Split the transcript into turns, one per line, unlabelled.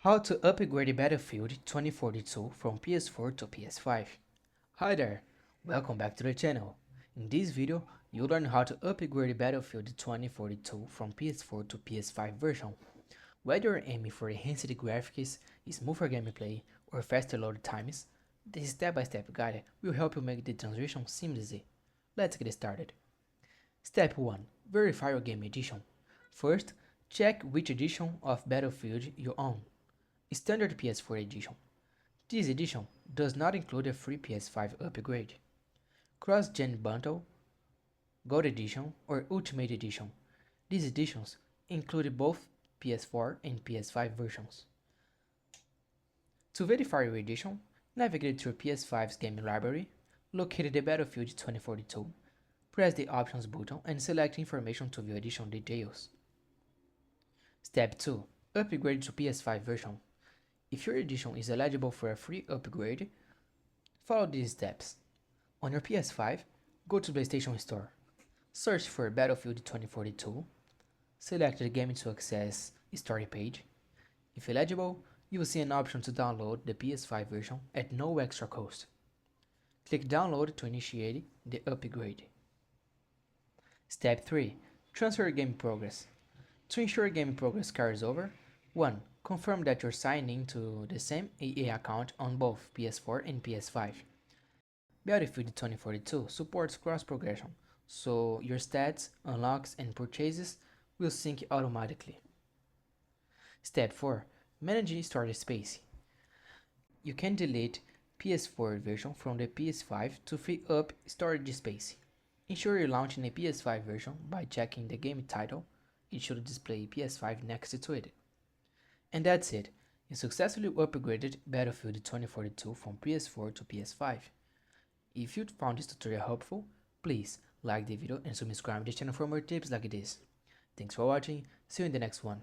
How to upgrade Battlefield 2042 from PS4 to PS5. Hi there, welcome back to the channel. In this video, you'll learn how to upgrade Battlefield 2042 from PS4 to PS5 version. Whether you're aiming for enhanced graphics, smoother gameplay, or faster load times, this step-by-step guide will help you make the transition seamlessly. Let's get started. Step 1. Verify your game edition. First, check which edition of Battlefield you own. Standard PS4 edition. This edition does not include a free PS5 upgrade. Cross-Gen Bundle, Gold Edition, or Ultimate Edition. These editions include both PS4 and PS5 versions. To verify your edition, navigate to your PS5's game library, locate the Battlefield 2042, press the Options button and select information to view edition details. Step 2. Upgrade to PS5 version. If your edition is eligible for a free upgrade, follow these steps. On your PS5, go to the PlayStation Store. Search for Battlefield 2042. Select the Game to Access story page. If eligible, you will see an option to download the PS5 version at no extra cost. Click Download to initiate the upgrade. Step 3. Transfer your game progress. To ensure game progress carries over, 1. Confirm that you're signed in to the same EA account on both PS4 and PS5. Battlefield 2042 supports cross-progression, so your stats, unlocks, and purchases will sync automatically. Step 4. Manage storage space. You can delete PS4 version from the PS5 to free up storage space. Ensure you're launching a PS5 version by checking the game title. It should display PS5 next to it. And that's it. You successfully upgraded Battlefield 2042 from PS4 to PS5. If you found this tutorial helpful, please like the video and subscribe to the channel for more tips like this. Thanks for watching, see you in the next one.